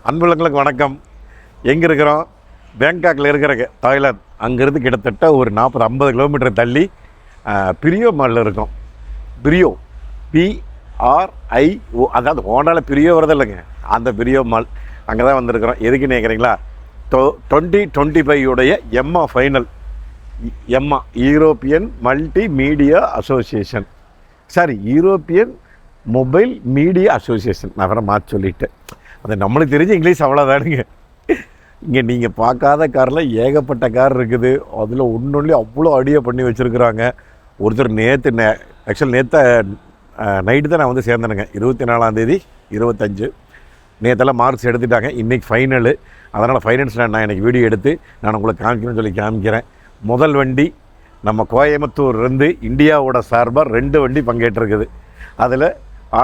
அன்புள்ளங்களுக்கு வணக்கம். எங்கே இருக்கிறோம்? பேங்காக்கில் இருக்கிற தாய்லாந்து. அங்கேருந்து கிட்டத்தட்ட ஒரு 40-50 கிலோமீட்டர் தள்ளி பிரியோ மாலில் இருக்கும். பிரியோ PRIO, அதாவது ஓனால பிரியோ வரது இல்லைங்க, அந்த பிரியோ மால் அங்கே தான் வந்திருக்கிறோம். எதுக்கு நினைக்கிறீங்களா? 2025 எம்மா ஃபைனல். எம்மா European multi media association, European mobile media association. நான் வேறு மாற்றி சொல்லிட்டேன். அது நம்மளுக்கு தெரிஞ்ச இங்கிலீஷ் அவ்வளோதானுங்க. இங்கே நீங்கள் பார்க்காத காரில் ஏகப்பட்ட கார் இருக்குது. அதில் ஒன்று அவ்வளோ அடியாக பண்ணி வச்சுருக்குறாங்க. ஒருத்தர் நேற்று நைட்டு தான் நான் வந்து சேர்ந்தேனுங்க. 24 25 நேற்றெல்லாம் மார்க்ஸ் எடுத்துட்டாங்க. இன்றைக்கி ஃபைனலு. அதனால் ஃபைனல்ஸில் நான் எனக்கு வீடியோ எடுத்து நான் உங்களுக்கு காமிக்கணும்னு சொல்லி காமிக்கிறேன். முதல் வண்டி நம்ம கோயம்புத்தூர்லேருந்து இந்தியாவோட சார்பாக 2 வண்டி பங்கேற்றிருக்குது. அதில்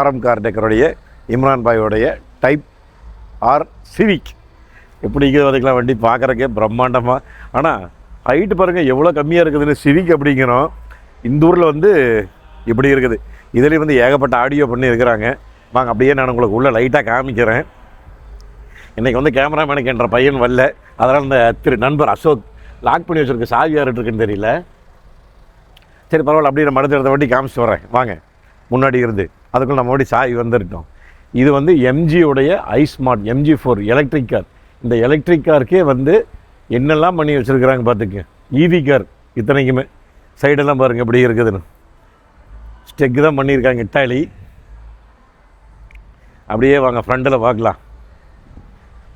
RM கார் டெக்கருடைய இம்ரான் பாயோடைய டைப் ஆர் சிவிக். எப்படி இருக்குது பார்த்துக்கலாம். வண்டி பார்க்குறக்கே பிரம்மாண்டமாக. ஆனால் ஹைட்டு பாருங்கள் எவ்வளோ கம்மியாக இருக்குதுன்னு. சிவிக் அப்படிங்கிறோம். இந்த ஊரில் வந்து இப்படி இருக்குது. இதுலேயும் வந்து ஏகப்பட்ட ஆடியோ பண்ணி இருக்கிறாங்க. வாங்க அப்படியே நான் உங்களுக்கு உள்ளே லைட்டாக காமிக்கிறேன். இன்றைக்கி வந்து கேமராமேனுக்கு என்ற பையன் வரல. அதனால் இந்த நண்பர் அசோக் லாக் பண்ணி வச்சுருக்க சாவி யார் இருக்குன்னு தெரியல. சரி பரவாயில்ல, அப்படியே நம்ம அடுத்த வண்டி காமிச்சிட்டு வரேன் வாங்க. முன்னாடி இருந்து அதுக்குள்ள நம்ம வண்டி சாவி வந்துருட்டோம். இது வந்து எம்ஜியோடைய ஐஸ்மார்ட் MG4 எலக்ட்ரிக் கார். இந்த எலக்ட்ரிக் காருக்கே வந்து என்னெல்லாம் பண்ணி வச்சுருக்குறாங்க பார்த்துக்க. EV கார் இத்தனைக்குமே. சைடெல்லாம் பாருங்கள் எப்படி இருக்குதுன்னு. ஸ்டெக்கு தான் பண்ணியிருக்காங்க இட்டாலி. அப்படியே வாங்க ஃப்ரண்டில் பார்க்கலாம்.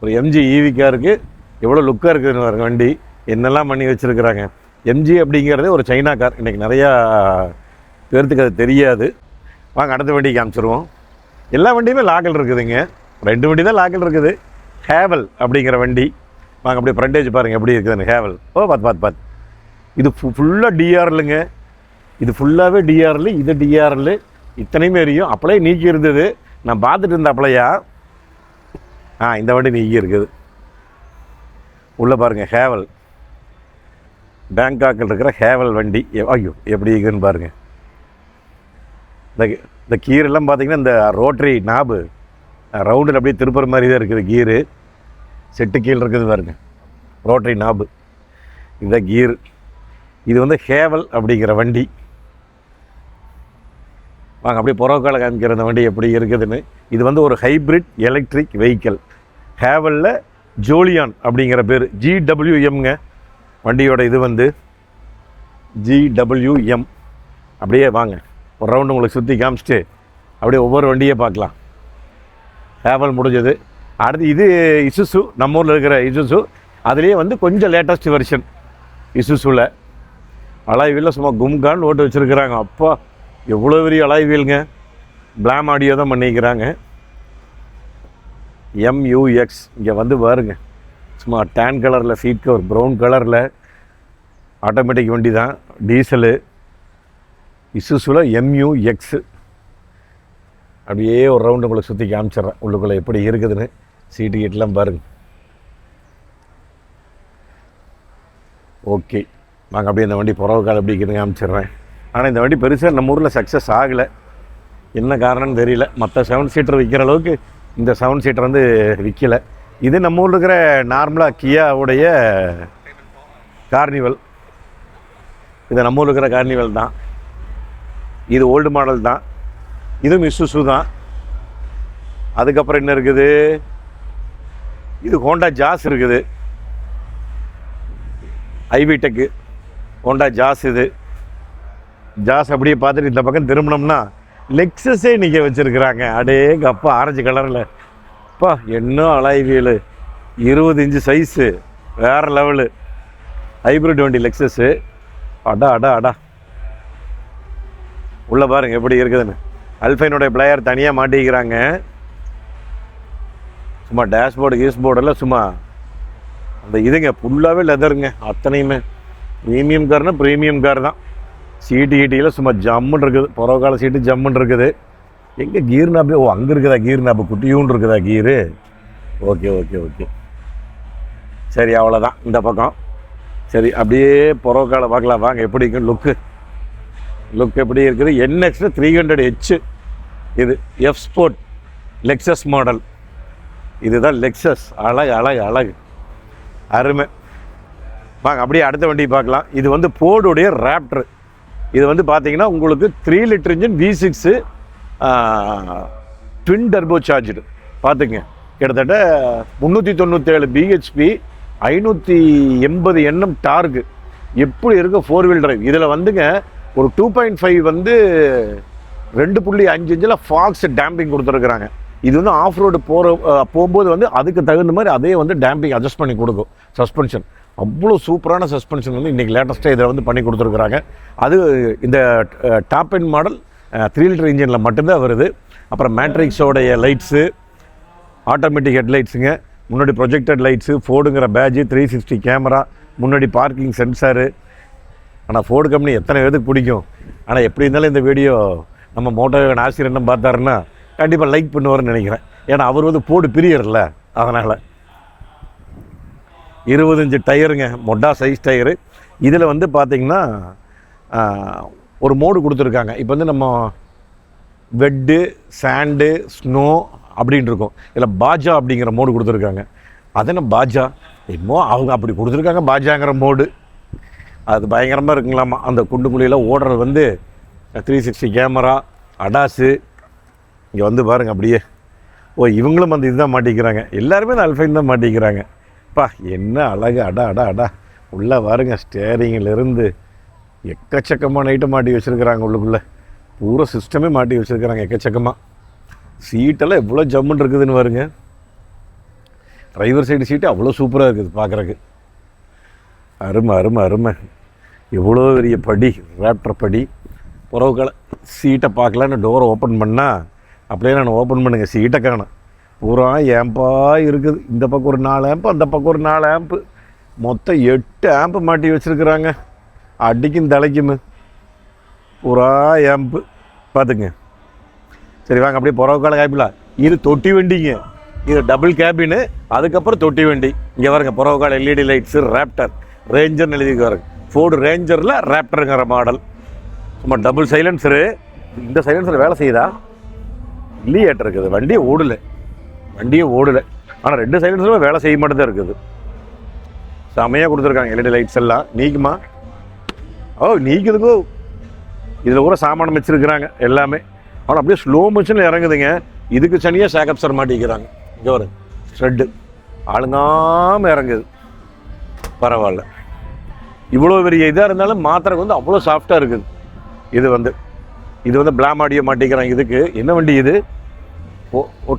ஒரு MG EV காருக்கு எவ்வளோ லுக்காக இருக்குதுன்னு பாருங்க. வண்டி என்னெல்லாம் பண்ணி வச்சுருக்குறாங்க. MG அப்படிங்கிறதே ஒரு சைனா கார். இன்றைக்கி நிறையா பேர்த்துக்கு அது தெரியாது. வாங்க அடுத்த வண்டி காமிச்சிருவோம். எல்லா வண்டியுமே லாக்கல் இருக்குதுங்க. 2 வண்டி தான் லாக்கல் இருக்குது. ஹேவல் அப்படிங்கிற வண்டி. வாங்க அப்படியே ஃப்ரண்டேஜ் பாருங்கள் எப்படி இருக்குதுன்னு. ஹேவல் பார்த்து இது ஃபுல்லாக DRLங்க. இது ஃபுல்லாகவே DRL. இது DRL இத்தனையுமே எரியும். அப்பளையே நீக்கி இருந்தது. நான் பார்த்துட்டு இருந்த அப்பளையா இந்த வண்டி நீக்கி இருக்குது. உள்ளே பாருங்கள் ஹேவல். பேங்காக்கில் இருக்கிற ஹேவல் வண்டி. ஐயோ எப்படி இருக்குதுன்னு பாருங்கள். இந்த கீரெல்லாம் பார்த்திங்கன்னா இந்த ரோட்டரி நாபு ரவுண்டில் அப்படியே திருப்புற மாதிரி தான் இருக்குது. கீரு செட்டு கீழே இருக்குது பாருங்க. ரோட்டரி நாபு இந்த கீர். இது வந்து ஹேவல் அப்படிங்கிற வண்டி. வாங்க அப்படியே புறக்கால காமிக்கிற இந்த வண்டி எப்படி இருக்குதுன்னு. இது வந்து ஒரு ஹைப்ரிட் எலக்ட்ரிக் வெஹிக்கிள். ஹேவலில் ஜோலியான் அப்படிங்கிற பேர். GWMங்க வண்டியோட. இது வந்து GWM. அப்படியே வாங்க ஒரு ரவுண்டு உங்களுக்கு சுற்றி காமிச்சிட்டு அப்படியே ஒவ்வொரு வண்டியே பார்க்கலாம். ஹேவல் முடிஞ்சது. அடுத்து இது இசுசு, நம்ம ஊரில் இருக்கிற இசுசு. அதுலேயே வந்து கொஞ்சம் லேட்டஸ்ட் வெர்ஷன் இசுசுவில். அலாய் வீலில் சும்மா கும்கான்னு ஓட்டு வச்சுருக்குறாங்க. அப்பா எவ்வளோ பெரிய அலாய் வீலுங்க. பிளாம் ஆடியோ தான் பண்ணிக்கிறாங்க. MUX இங்கே வந்து பாருங்க. சும்மா டேன் கலரில் சீட் கவர், ப்ரௌன் கலரில். ஆட்டோமேட்டிக் வண்டி தான், டீசலு. இசுசுவில் MUX. அப்படியே ஒரு ரவுண்டு உங்களுக்கு சுற்றி காமிச்சிட்றேன் உள்ளுக்குள்ளே எப்படி இருக்குதுன்னு. சீட்டு கீட்டெலாம் பாருங்கள். ஓகே வாங்க அப்படியே இந்த வண்டி புறவுக்கால் எப்படி இருக்குதுன்னு காமிச்சிட்றேன். ஆனால் இந்த வண்டி பெருசாக நம்ம ஊரில் சக்ஸஸ் ஆகலை. என்ன காரணம்னு தெரியல. மற்ற 7 சீட்டர் விற்கிற அளவுக்கு இந்த 7 சீட்டர் வந்து விற்கலை. இது நம்ம ஊரில் இருக்கிற நார்மலாக கியாவுடைய கார்னிவல். இது நம்ம ஊரில் இருக்கிற கார்னிவல் தான். இது ஓல்டு மாடல் தான். இதுவும் இசுசு தான். அதுக்கப்புறம் என்ன இருக்குது? இது ஹோண்டா ஜாஸ் இருக்குது. ஐவிடெக்கு ஹோண்டா ஜாஸ். இது ஜாஸ் அப்படியே பார்த்துட்டு இந்த பக்கம் திரும்பினோம்னா லெக்ஸஸே நிற்க வச்சுருக்குறாங்க. அடே கப்பா ஆரஞ்சு கலரில். அப்பா என்ன அலாய் வீலு. 20 inch size. வேறு லெவலு ஹைப்ரிட் வண்டி லெக்ஸஸ்ஸு. அடா உள்ளே பாருங்கள் எப்படி இருக்குதுன்னு. அல்ஃபைனுடைய பிளேயர் தனியாக மாட்டிக்கிறாங்க. சும்மா டேஷ்போர்டெல்லாம் சும்மா அந்த இதுங்க ஃபுல்லாகவே லெதருங்க. அத்தனையுமே ப்ரீமியம் கார்னா ப்ரீமியம் கார் தான். சீட்டு சும்மா ஜம்முன்னு இருக்குது. புறக்கால சீட்டு ஜம்முன்னு இருக்குது. எங்கே கீர் நாப்பு? அங்கே இருக்குதா கீர் நாப்பு? குட்டியூன்னு இருக்குதா கீரு? ஓகே சரி அவ்வளோதான் இந்த பக்கம். சரி அப்படியே புறக்கால பார்க்கலாம் வாங்க எப்படி இருக்குன்னு. லுக் எப்படி இருக்குது. NX 300H. இது F Sport லெக்ஸஸ் மாடல். இதுதான் லெக்ஸஸ். அழகு அழகு அழகு, அருமை. வாங்க அப்படியே அடுத்த வண்டியை பார்க்கலாம். இது வந்து ஃபோர்டுடைய ராப்டர். இது வந்து பார்த்தீங்கன்னா உங்களுக்கு 3 litre engine V6 twin turbo charged. பார்த்துங்க, கிட்டத்தட்ட 397 bhp, 580 Nm டார்க்கு. எப்படி இருக்க 4 வீல் டிரைவ். இதில் வந்துங்க ஒரு 2.5 வந்து 2.5 இன்ச்சில் ஃபாக்ஸ் டேம்பிங் கொடுத்துருக்குறாங்க. இது வந்து ஆஃப் ரோடு போகும்போது வந்து அதுக்கு தகுந்த மாதிரி அதே வந்து டேம்பிங் அட்ஜஸ்ட் பண்ணி கொடுக்கும். சஸ்பென்ஷன் அவ்வளோ சூப்பரான சஸ்பென்ஷன் வந்து இன்றைக்கி லேட்டஸ்ட்டாக இதில் வந்து பண்ணி கொடுத்துருக்குறாங்க. அது இந்த டாப் எண்ட் மாடல் 3 லிட்டர் இன்ஜினில் மட்டும்தான் வருது. அப்புறம் மேட்ரிக்ஸோடைய லைட்ஸு, ஆட்டோமேட்டிக் ஹெட்லைட்ஸுங்க, முன்னாடி ப்ரொஜெக்டட் லைட்ஸு, ஃபோர்டுங்கிற பேட்ஜு, 360 கேமரா, முன்னாடி பார்க்கிங் சென்சாரு. ஆனால் ஃபோர்டு கம்பெனி எத்தனை பேருக்கு பிடிக்கும். ஆனால் எப்படி இருந்தாலும் இந்த வீடியோ நம்ம மோட்டோவேகன் ஆசிரியர் பார்த்தாருன்னா கண்டிப்பாக லைக் பண்ணுவார்னு நினைக்கிறேன். ஏன்னா அவர் வந்து ஃபோர்டு பிரியர்ல, அதனால் 20 இன்ச்சு டயருங்க, மொட்டா சைஸ் டயரு. இதில் வந்து பார்த்திங்கன்னா ஒரு மோடு கொடுத்துருக்காங்க. இப்போ வந்து நம்ம வெட்டு, சாண்டு, ஸ்னோ அப்படின்னு இருக்கும். இதில் பாஜா அப்படிங்கிற மோடு கொடுத்துருக்காங்க. அது என்ன பாஜா என்னமோ அவங்க அப்படி கொடுத்துருக்காங்க, பாஜாங்கிற மோடு. அது பயங்கரமாக இருக்குங்களாமா. அந்த குண்டு குழியில் ஓடுறது வந்து 360 கேமரா, அடாஸு. இங்கே வந்து பாருங்கள் அப்படியே. இவங்களும் அந்த இதுதான் மாட்டிக்கிறாங்க. எல்லாருமே இந்த அல்ஃபைன் தான் மாட்டிக்கிறாங்க. பா என்ன அழகு, அடா அடா அடா. உள்ளே பாருங்க, ஸ்டேரிங்கிலிருந்து எக்கச்சக்கமான ஐட்டம் மாட்டி வச்சுருக்கிறாங்க. உள்ளுக்குள்ளே பூரா சிஸ்டமே மாட்டி வச்சுருக்கிறாங்க எக்கச்சக்கமாக. சீட்டெல்லாம் எவ்வளோ ஜம்முன்னு இருக்குதுன்னு பாருங்க. டிரைவர் சைடு சீட்டு அவ்வளோ சூப்பராக இருக்குது பார்க்குறக்கு. அருமை அருமை அருமை. எவ்வளோ பெரிய படி, ராப்டர் படி. புறவுக்கால சீட்டை பார்க்கலான்னு டோரை ஓப்பன் பண்ணால் அப்படியே நான் ஓப்பன் பண்ணுங்கள், சீட்டை காணும். பூரா ஏம்பா இருக்குது. இந்த பக்கம் ஒரு 4 ஆம்பு, அந்த பக்கம் ஒரு 4 ஆம்பு, மொத்தம் 8 ஆம்பு மாட்டி வச்சுருக்குறாங்க. அடிக்கும் தலைக்குமே பூரா ஏம்பு பார்த்துங்க. சரி வாங்க அப்படியே புறவுக்கால காய்ப்பிலாம். இது தொட்டி வண்டிங்க, இது டபுள் கேபின்னு, அதுக்கப்புறம் தொட்டி வண்டி. இங்கே பாருங்க, புறவுக்கால LED லைட்ஸு, ராப்டர், ரேஞ்சர்னு எழுதிக்குவாருங்க. ஃபோர்டு ரேஞ்சரில் ராப்டருங்கிற மாடல். சும்மா டபுள் சைலன்சரு. இந்த சைலன்சர் வேலை செய்யுதா இல்லையேட்ட இருக்குது. வண்டியே ஓடலை. ஆனால் 2 சைலன்சரும் வேலை செய்ய மட்டும் தான் இருக்குது. செமையாக கொடுத்துருக்காங்க LED லைட்ஸ் எல்லாம். நீக்குமா? நீக்குதுங்கோ. இதில் கூட சாமானம் வச்சுருக்குறாங்க எல்லாமே. ஆனால் அப்படியே ஸ்லோ மோஷனில் இறங்குதுங்க. இதுக்கு தனியாக சேகப்சர் மாட்டிக்கிறாங்க. இங்கே ஒரு ஸ்ட்ரெட்டு ஆளுங்காமல் இறங்குது. பரவாயில்ல. இவ்வளோ பெரிய இதாக இருந்தாலும் மாத்திரைக்கு வந்து அவ்வளோ சாஃப்டாக இருக்குது. இது வந்து பிளாம் ஆடியோ மாட்டிக்கிறாங்க. இதுக்கு என்ன வண்டி இது?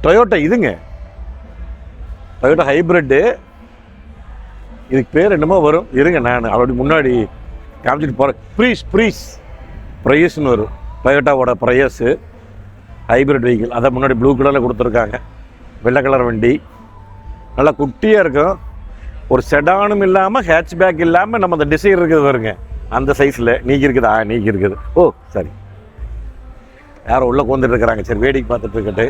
டொயோட்டா. இதுங்க டொயோட்டா ஹைப்ரிட்டு. இதுக்கு பேர் என்னமோ வரும், இருங்க நான் அப்படி முன்னாடி காமிச்சிட்டு போகிறேன். ப்ரைஸ்னு வரும். டொயோட்டாவோட ப்ரைஸு ஹைப்ரிட் வெஹிக்கிள். அதை முன்னாடி ப்ளூ கலரில் கொடுத்துருக்காங்க. வெள்ளை கலர் வண்டி, நல்லா குட்டியாக இருக்கும். ஒரு செடானும் இல்லாமல், ஹேட்ச்பேக் இல்லாமல், நம்ம அந்த டிசைர் இருக்குது வருங்க அந்த சைஸில். நீக்கிருக்குதா? நீக்கிருக்குது. சரி, யாரும் உள்ளே கொண்டுட்டு இருக்கிறாங்க. சரி, வேடிக்கை பார்த்துட்டு இருக்கட்டு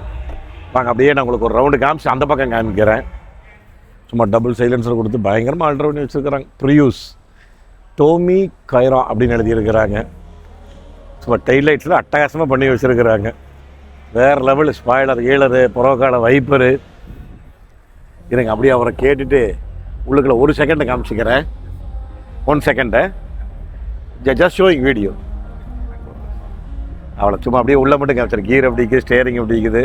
வாங்க. அப்படியே நான் உங்களுக்கு ஒரு ரவுண்டு காமிச்சு அந்த பக்கம் காமிக்கிறேன். சும்மா டபுள் சைலன்சர் கொடுத்து பயங்கரமாக ஆல்ட்ரு பண்ணி வச்சுருக்கிறாங்க. ப்ரியூஸ் டோமி கைரா அப்படின்னு எழுதியிருக்கிறாங்க. சும்மா டெய்ல் லைட்ஸில் அட்டகாசமாக பண்ணி வச்சுருக்கிறாங்க. வேறு லெவலு. ஸ்பாய்லர், கீழரு, புறக்கால வைப்பரு. இருங்க அப்படியே அவரை கேட்டுட்டு உள்ளுக்குள்ள 1 செகண்டை காமிச்சிக்கிறேன். 1 செகண்டை ஜஸ்ட் ஷோயிங் வீடியோ. அவ்வளோ சும்மா அப்படியே உள்ளே மட்டும் காமிச்சிரு. கீர் எப்படி இருக்குது, ஸ்டேரிங் எப்படி இருக்குது,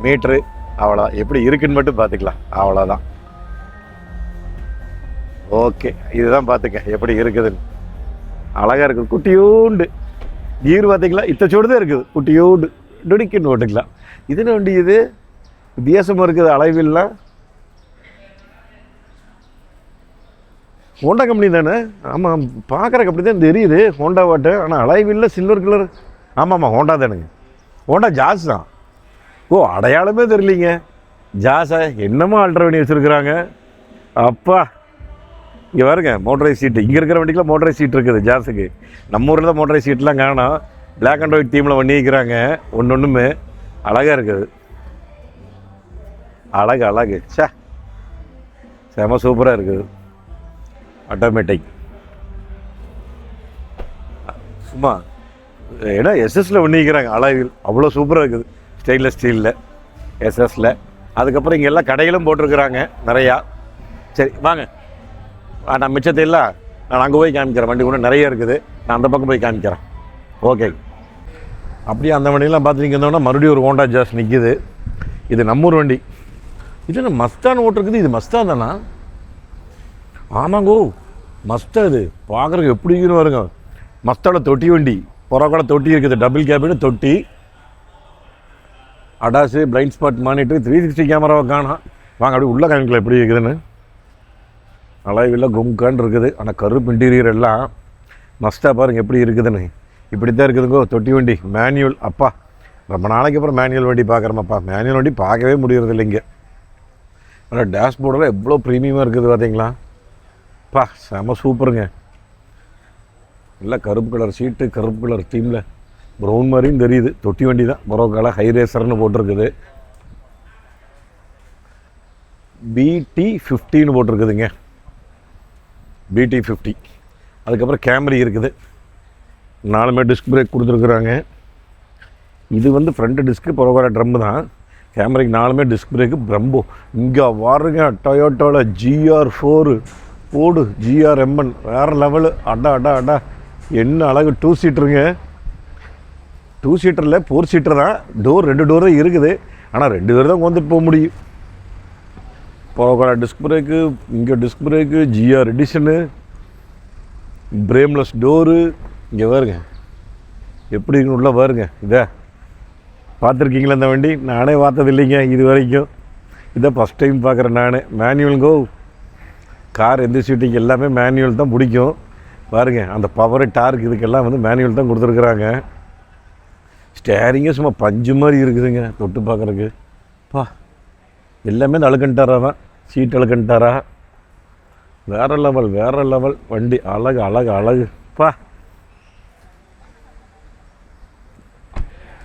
மீட்ரு, அவ்வளோ எப்படி இருக்குன்னு மட்டும் பார்த்துக்கலாம். அவ்வளோதான். ஓகே, இதுதான் பார்த்துக்க எப்படி இருக்குதுன்னு. அழகாக இருக்குது. குட்டியோண்டு கீர் பார்த்திங்களா? இத்தச்சோடு தான் இருக்குது. குட்டியோண்டு நொடிக்குன்னு ஓட்டுக்கலாம். இதுன்னு வண்டி இது வித்தியாசமாக இருக்குது. அளவில்லாம் ஹோண்டா கம்பெனி தானே? ஆமாம், பார்க்குறக்கு அப்படி தான் தெரியுது ஹோண்டா வாட்டு. ஆனால் அளவில்லை, சில்வர் கலர். ஆமாம்மா, ஹோண்டா தானுங்க. ஹோண்டா ஜாஸ் தான். அடையாளமே தெரியலிங்க. ஜாஸா என்னமோ ஆல்ட்ரு பண்ணி வச்சுருக்குறாங்க. அப்பா இங்கே பாருங்க, மோட்டரைஸ் சீட்டு. இங்கே இருக்கிற வண்டிக்கெலாம் மோட்டரைஸ் சீட் இருக்குது ஜாஸுக்கு. நம்ம ஊரில் தான் மோட்டரைஸ் சீட்லாம் காணும். பிளாக் அண்ட் ஒயிட் தீமில் பண்ணி வைக்கிறாங்க. ஒன்றுமே அழகாக இருக்குது. அழகு செம சூப்பராக இருக்குது. ஆட்டோமேட்டிக். சும்மா ஏன்னா எஸ்எஸ்ல பண்ணிக்கிறாங்க. அழகில் அவ்வளோ சூப்பராக இருக்குது. ஸ்டெயின்லெஸ் ஸ்டீலில் எஸ்எஸ்ல அதுக்கப்புறம் இங்கே எல்லாம் கடைகளும் போட்டிருக்கிறாங்க நிறையா. சரி வாங்க, நான் மிச்சத்தை இல்லை நான் அங்கே போய் காமிக்கிறேன். வண்டி கூட நிறைய இருக்குது, நான் அந்த பக்கம் போய் காமிக்கிறேன். ஓகே. அப்படியே அந்த வண்டியெல்லாம் பார்த்துருந்தோம்னா மறுபடியும் ஒரு ஹோண்டா ஜாஸ் நிற்கிது. இது நம்மூர் வண்டி. இது என்ன மஸ்தான் ஓட்டிருக்குது? இது மஸ்தான் தானா? ஆமாங்கோ, மஸ்தா. இது பார்க்குறதுக்கு எப்படி இருக்குன்னு வருங்க. மஸ்தாவோட தொட்டி வண்டி, புறக்கால தொட்டி இருக்குது, டபுள் கேபின் தொட்டி, அடாஸு, பிளைண்ட் ஸ்பாட் மானிட்டர், 360 கேமராவை காணோம். வாங்க அப்படியே உள்ள காமிக்கல எப்படி இருக்குதுன்னு. அலைவில் கும்கான் இருக்குது, ஆனால் கருப்பு இன்டீரியர் எல்லாம். மஸ்தா பாருங்கள் எப்படி இருக்குதுன்னு. இப்படி தான் இருக்குதுங்கோ தொட்டி வண்டி, மேனுவல். அப்பா ரொம்ப நாளைக்கு அப்புறம் மேனுவல் வண்டி பார்க்குறோமாப்பா. மேனுவல் வண்டி பார்க்கவே முடியறது இல்லைங்க. ஆனால் டேஷ்போர்டெல்லாம் எவ்வளோ ப்ரீமியமாக இருக்குது பார்த்தீங்களா? பா செம சூப்பருங்க. எல்லாம் கருப்பு கலர் சீட்டு, கருப்பு கலர் தீமில் ப்ரௌன் மாதிரியும் தெரியுது. தொட்டி வண்டி தான், பரோக்கால ஹை ரேசர்னு போட்டிருக்குது. BT50 போட்டிருக்குதுங்க, BT50. அதுக்கப்புறம் கேமரி இருக்குது, 4மே டிஸ்க் பிரேக் கொடுத்துருக்குறாங்க. இது வந்து ஃப்ரண்ட் டிஸ்க்கு, பரோக்கால ட்ரம்மு தான். கேமரைக்கு 4மே டிஸ்க் பிரேக்கு. பிரம்போ இங்கே வாருங்க, டொயோட்டோவில் GR4 போடு, GRMN வேறு லெவலு. அடா அடா அடா, என்ன அழகு. 2 சீட்டருங்க. 2 சீட்டரில் 4 சீட்டர் தான். டோர் 2 டோர் தான் இருக்குது, ஆனால் 2 பேர் தான் வந்துட்டு போக முடியும். பரோக்கால டிஸ்க் பிரேக்கு, இங்கே disc brake, GR edition, frameless door. இங்கே பாருங்க எப்படி இருக்குன்னு உள்ள பாருங்க. இதை பார்த்துருக்கீங்களா இந்த வண்டி? நானே பார்த்தது இல்லைங்க இது வரைக்கும், இதை ஃபஸ்ட் டைம் பார்க்குறேன் நான். மேனுவலுங்கோ, கார் எந்த சீட்டுக்கு எல்லாமே மேனுவல் தான் பிடிக்கும். பாருங்கள் அந்த பவர் டார்க் இதுக்கெல்லாம் வந்து மேனுவல் தான் கொடுத்துருக்குறாங்க. ஸ்டேரிங்கே சும்மா பஞ்சு மாதிரி இருக்குதுங்க தொட்டு பார்க்குறதுக்கு. பா எல்லாமே இந்த அழுக்கண்டாரா தான், சீட் அழுக்கண்டாரா. வேறு லெவல், வேறு லெவல் வண்டி. அழகு அழகு அழகு. பா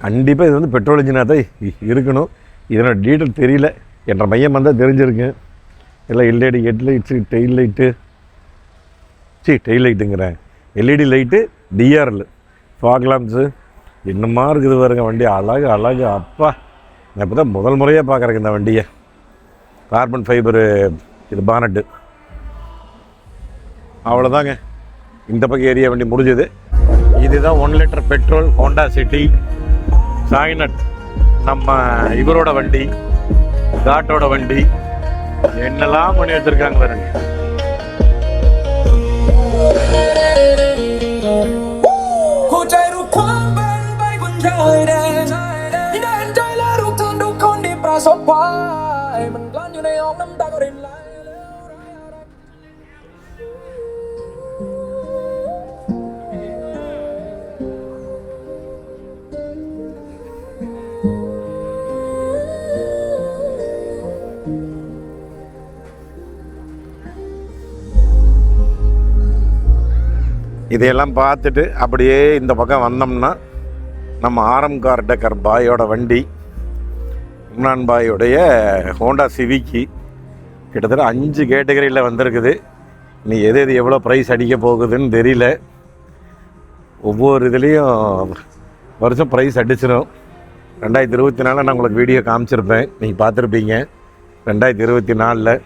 கண்டிப்பாக இது வந்து பெட்ரோல் இன்ஜினாக தான் இருக்கணும். இதனோட டீட்டெயில் தெரியல, என்ற மையம் வந்தால் தெரிஞ்சிருக்கு. எல்லாம் LED headlights, tail light, tail லைட்டுங்கிறேன், LED light, DRL, fog lamps, என்னமா இருக்குது பாருங்க வண்டி. அழகு அழகு. அப்பா நான் இப்போ தான் முதல் முறையாக பார்க்குறேங்க இந்த வண்டியை. கார்பன் ஃபைபரு இது பானட்டு. அவ்வளோதாங்க, இந்த பக்கம் ஏரியா வண்டி முடிஞ்சது. இதுதான் 1 லிட்டர் பெட்ரோல் ஹோண்டா சிட்டி சாய்னட். நம்ம இவரோட வண்டி, காட்டோட வண்டி. என்னெல்லாம் பண்ணி வச்சிருக்காங்க பாருங்க. இதையெல்லாம் பார்த்துட்டு அப்படியே இந்த பக்கம் வந்தோம்னா நம்ம ஆரம் கார் டெக்கர் பாயோட வண்டி, இம்ரான் பாயோடைய ஹோண்டா சிவிக்கு. கிட்டத்தட்ட 5 கேட்டகரியில் வந்திருக்குது. நீ எது எவ்வளோ ப்ரைஸ் அடிக்க போகுதுன்னு தெரியல. ஒவ்வொரு இதுலேயும் வருஷம் ப்ரைஸ் அடிச்சிடும். 2024 நான் உங்களுக்கு வீடியோ காமிச்சிருப்பேன், நீங்கள் பார்த்துருப்பீங்க. 2024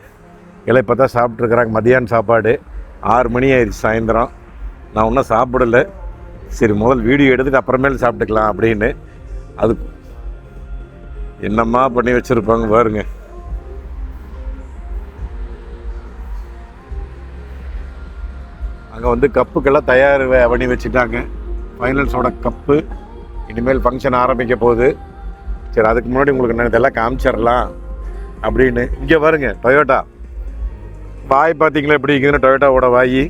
இல்லை இப்போ தான் சாப்பிட்ருக்குறாங்க. மதியானம் சாப்பாடு 6 மணி ஆயிடுச்சு சாயந்தரம். நான் ஒன்றும் சாப்பிடலை. சரி முதல் வீடியோ எடுத்துகிட்டு அப்புறமேல சாப்பிட்டுக்கலாம் அப்படின்னு. அது என்னம்மா பண்ணி வச்சுருப்பாங்க பாருங்க. அங்கே வந்து கப்புக்கெல்லாம் தயார் பண்ணி வச்சுட்டாங்க. ஃபைனல்ஸோட கப்பு இனிமேல் ஃபங்க்ஷன் ஆரம்பிக்க போகுது. சரி அதுக்கு முன்னாடி உங்களுக்கு நான் இதெல்லாம் காமிச்சிடலாம் அப்படின்னு. இங்கே பாருங்க டொயோட்டா வாய் பார்த்தீங்களா எப்படி இருக்குதுன்னு. டொயோட்டாவோட வாய்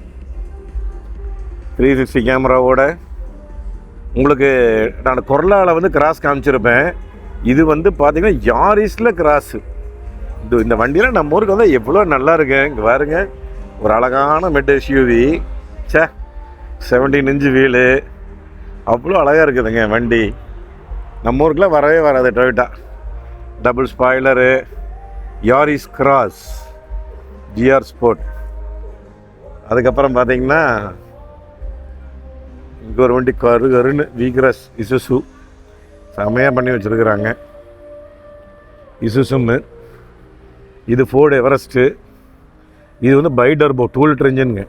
360 கேமராவோட. உங்களுக்கு நான் கொர்லாவில் வந்து கிராஸ் காமிச்சிருப்பேன். இது வந்து பார்த்தீங்கன்னா யாரிஸில் கிராஸு. இந்த வண்டியில் நம்ம ஊருக்கு வந்து எவ்வளோ நல்லா இருக்கு. இங்கே பாருங்க ஒரு அழகான மெட் எஸ்யூவி. 17 இன்ச்சு வீலு, அவ்வளோ அழகாக இருக்குதுங்க வண்டி. நம்ம ஊருக்குலாம் வரவே வராது Toyota. Double spoiler, Yaris Cross, GR sport. அதுக்கப்புறம் பார்த்தீங்கன்னா இங்கே ஒரு வண்டி கருன்னு வீக்ரஸ் இசுசு செமையாக பண்ணி வச்சுருக்குறாங்க. இசுசுன்னு இது ஃபோர்டு எவரெஸ்ட்டு. இது வந்து பைடர்போ 2 லிட்டர் இன்ஜினுங்க.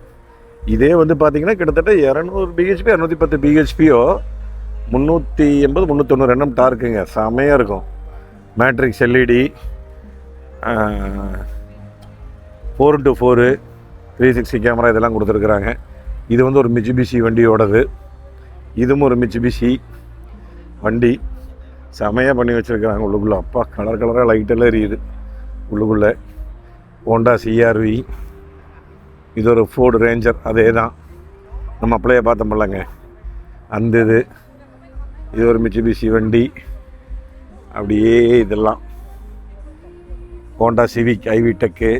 இதே வந்து பார்த்தீங்கன்னா கிட்டத்தட்ட 200 பிஹெச்பி 210 பிஹெச்பியோ 380 390 எண்ணம் டார்க்குங்க. செமையாக இருக்கும். மேட்ரிக்ஸ் எல்இடி 4x4 360 கேமரா இதெல்லாம் கொடுத்துருக்குறாங்க. இது வந்து ஒரு மிட்சுபிஷி வண்டியோடது. இதுவும் ஒரு மிட்சுபிஷி வண்டி. செமையாக பண்ணி வச்சுருக்குறாங்க உள்ளுக்குள்ளே. அப்பா கலர் கலராக லைட்டெல்லாம் எரியுது உள்ளுக்குள்ளே. Honda CRV. இது ஒரு ஃபோர்டு ரேஞ்சர். அதே தான் நம்ம அப்படியே பார்த்தோம்லங்க அந்த இது ஒரு மிட்சுபிஷி வண்டி. அப்படியே இதெல்லாம் ஹோண்டா சிவிக் ஐவி டெக்கு.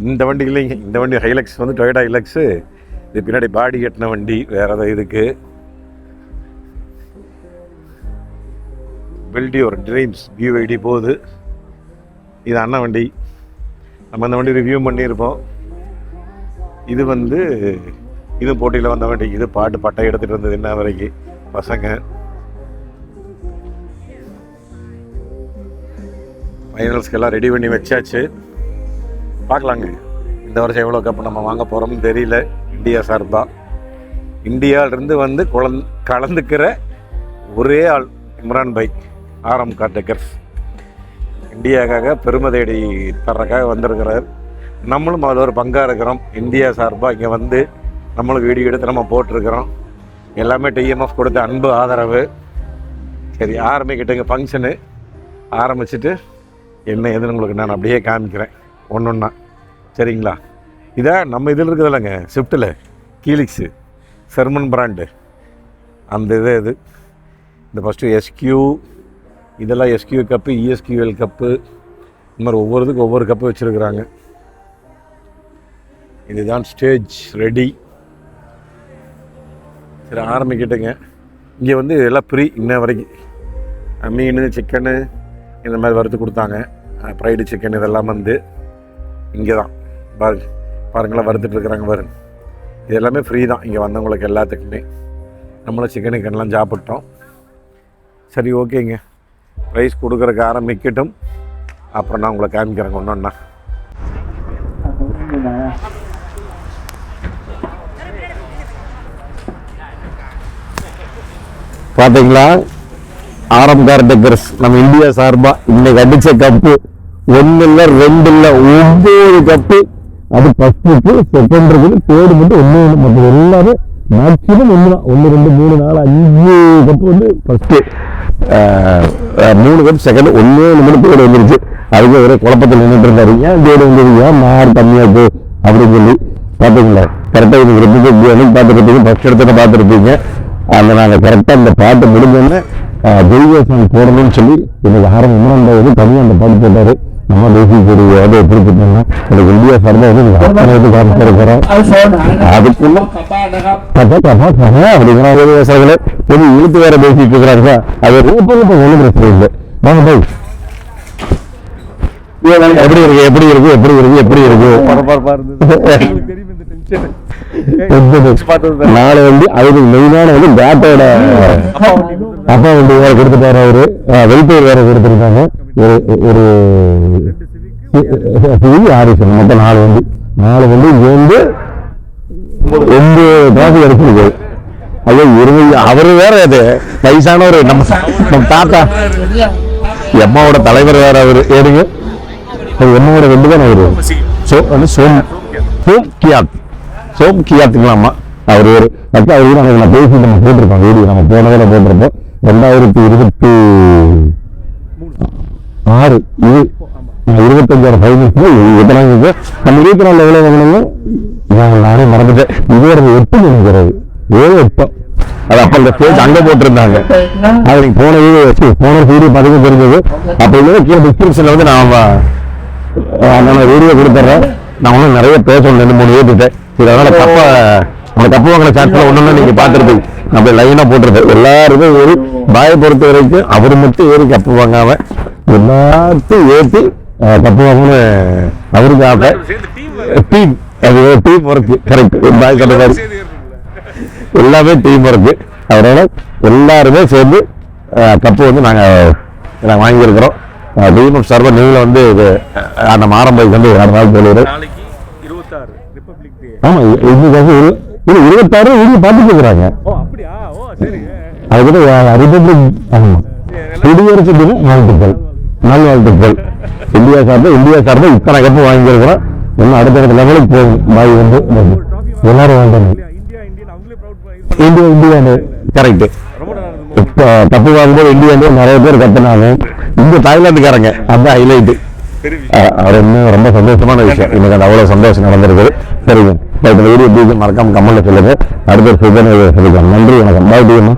இந்த வண்டி இல்லைங்க, இந்த வண்டி ஹைலக்ஸ் வந்து டொயோட்டா ஹைலக்ஸு. இது பின்னாடி பாடி கட்டின வண்டி வேறு ஏதாவது இதுக்கு. பில்ட் யுவர் ட்ரீம்ஸ் BYD போகுது. இது அண்ணன் வண்டி. நம்ம அந்த வண்டி ரிவ்யூ பண்ணியிருப்போம். இது வந்து இது போட்டியில் வந்த வண்டி. இது பாட்டு பட்டை எடுத்துகிட்டு வந்தது என்ன வரைக்கும் பசங்க. ஃபைனல்ஸ்க்கெல்லாம் ரெடி பண்ணி வச்சாச்சு. பார்க்கலாங்க இந்த வருஷம் எவ்வளோ கப்பு நம்ம வாங்க போகிறோம்னு தெரியல. இந்தியா சார்பாக இந்தியாவிலிருந்து வந்து கலந்துக்கிற ஒரே ஆள் Imran by RM car deckers. இந்தியாவுக்காக பெருமை தேடி தர்றதுக்காக வந்திருக்கிறார். நம்மளும் அதில் ஒரு பங்காக இருக்கிறோம். இந்தியா சார்பாக இங்கே வந்து நம்மளும் வீடியோ எடுத்து நம்ம போட்டிருக்கிறோம். எல்லாமே TMF கொடுத்த அன்பு ஆதரவு. சரி ஆரம்பிக்கிட்டுங்க ஃபங்க்ஷனு. ஆரம்பிச்சுட்டு என்ன எதுன்னு உங்களுக்கு நான் அப்படியே காமிக்கிறேன் ஒன்றா. சரிங்களா? இதான் நம்ம இதில் இருக்குது இல்லைங்க ஸ்விஃப்ட்டில் கீலிக்ஸு செர்மன் பிராண்டு அந்த இது இந்த ஃபஸ்ட்டு SQ இதெல்லாம் SQ கப்பு ESQL கப்பு இந்த மாதிரி ஒவ்வொருத்துக்கும் ஒவ்வொரு கப்பு வச்சுருக்குறாங்க. இதுதான் ஸ்டேஜ் ரெடி. சரி ஆரம்பிக்கிட்டுங்க. இங்கே வந்து எல்லாம் ஃப்ரீ இன்ன வரைக்கும். மீன் சிக்கனு இந்த மாதிரி வறுத்து கொடுத்தாங்க. ஃப்ரைடு சிக்கன் இதெல்லாம் வந்து இங்கே தான் பாருங்களா வறுத்துட்ருக்குறாங்க பாருங்க. இது எல்லாமே ஃப்ரீ தான் இங்கே வந்தவங்களுக்கு எல்லாத்துக்குமே. நம்மளும் சிக்கனுக்கெல்லாம் சாப்பிட்டோம். சரி ஓகேங்க, ப்ரைஸ் கொடுக்குறக்கு ஆரம்பிக்கட்டும். அப்புறம் நான் உங்களை காமிக்கிறேங்க ஒன்றா. பார்த்தீங்களா RM கார் டெக்கர்ஸ் நம்ம இந்தியா சார்பாக இன்னைக்கு அடித்த கப்பு 1 இல்லை 2 இல்லை 9 கப்பு. அது ஃபஸ்ட்டுக்கு செகண்டருக்கு தேர்டு மட்டும் 1 மற்ற எல்லாரும் மேக்ஸிமம் 1 தான். 1 2 3 4 5 கப்பு வந்து ஃபஸ்ட்டு, 3 கப் செகண்ட், 1 மட்டும் தேர்டு வந்துருச்சு. அதுக்கு ஒரே குழப்பத்தில் நின்றுட்டு இருந்தாரு. ஏன் தேர்டு வந்துருக்கு, ஏன் மார்க் கம்மியாகுது அப்படின்னு சொல்லி. பார்த்தீங்களா கரெக்டாக எனக்கு ரெண்டு பார்த்துருப்பீங்க, ஃபஸ்ட் இடத்துல பார்த்துருப்பீங்க. அந்த நாங்கள் கரெக்டாக அந்த பாட்டு முடிஞ்சோடனே ஜெய்வேசன் போடணும்னு சொல்லி எனக்கு ஆரம்பம் தனியாக அந்த பாட்டு போட்டார். நம்ம தேசிய அதை பிடிச்சிட்டோம்னா எனக்கு இந்தியா சார்பாக வந்து அத்தனை காமிச்சு இருக்கிறோம். அதுக்குள்ள அப்படிங்கிற விவசாயிகளை கொஞ்சம் இழுத்து வேற பேசிட்டு இருக்கிறாங்க. அது இப்போ ஒன்றும் பிரச்சனை இல்லை. வாங்க போய் எப்படி இருக்கு எப்படி இருக்கு எப்படி இருக்கு எப்படி இருக்கு நாளை வந்து அதுக்கு மெயினான வந்து பேட்டோட அப்பா வண்டி வேற கொடுத்துட்டாரு. அவரு வெல்பேர் வேற கொடுத்துருக்காங்க. ஒரு ஆரிசன் மொத்தம் 4 வண்டி இங்க வந்து 9 டிராஃபிக் அடிச்சிருக்கு. ஐயோ 20 அவரு வேற அது வயசானவர் நம்ம தாத்தா எம்மாவோட தலைவர் வேற அவரு ஏடுங்க. எம்மாவோட 2 தான் அவரு சோம் கியாத்துக்கலாமா அவர் ஒரு அக்கா அவருக்கு நான் பேசி நம்ம போட்டிருக்கோம் வீடியோ. நம்ம போனதில் போட்டிருப்போம் 2026 இது 25 ஃபைனல்ஸ் இதெல்லாம் நம்ம 24 எவ்வளோ வாங்கினாங்க நானே மறந்துட்டேன். இது ஒரு 8 நினைக்கிறது 7-8 அது அப்போ இந்த ஸ்டேஜ் அங்கே போட்டிருந்தாங்க. அது நீங்கள் போன வீடியோ பார்த்தீங்கன்னா தெரிஞ்சது. அப்போ இல்லை கீழே டிஸ்கிரிப்ஷனில் வந்து நான் வீடியோ கொடுத்துட்றேன். நான் ஒன்றும் நிறைய பேசணும் 2-3 ஏற்றுட்டேன். இதனால அந்த கப்பு வாங்கின சாட்சியில் ஒன்றுன்னா நீங்கள் பார்த்துருப்பீங்க. நம்ம லைனாக போட்டிருப்பேன். எல்லாருமே ஏறி பாயை பொறுத்த வரைக்கும் அவர் மட்டும் ஏறி கப்பு வாங்காம எல்லாத்தையும் ஏற்றி கப்பு வாங்கன்னு அவருக்காக டீம் அது டீம் ஒர்க்கு கரெக்ட். பாய் சொன்ன மாதிரி எல்லாமே டீம் ஒர்க்கு. அதனால எல்லாருமே சேர்ந்து கப்பு வந்து நாங்கள் வாங்கியிருக்கிறோம். டிஎம்எஃப் சார்பாக நீங்களும் வந்து இது நம்ம ஆரம்பிக்கு வந்து அடுத்த நாள் போடுவார். நாளைக்கு 26 ரிபப்ளிக் டே. ஆமாம், இன்னைக்கு இது 26 இங்கே பார்த்துட்டு இருக்கிறாங்க. ஓ அப்படியா? ஓ சரி. அதுக்கு ரிபப்ளிக் குடியரசு தின வாழ்த்துக்கள், நல்வாழ்த்துக்கள். இந்தியா சார்பாக இத்தனை கப்பு வாங்கியிருக்கிறோம். இன்னும் அடுத்த லெவலுக்கு போகும். பாய் வந்து எல்லாரும் வாழ்ந்தாங்க. India correct. இப்போ தப்பு வாங்கும்போது இந்தியாவிலே நிறைய பேர் கத்துனாங்க. இங்கே தாய்லாந்துக்காரங்க அதுதான் ஹைலைட்டு. அவர் இன்னும் ரொம்ப சந்தோஷமான விஷயம். எனக்கு அது அவ்வளோ சந்தோஷம் நடந்திருக்குது. சரிங்க, இப்போ இந்த வீடியோ மறக்காம கமெண்ட்ல சொல்லுங்க. அடுத்த சொல்லுங்க. நன்றி, வணக்கம். பாய் டிஎம்மா.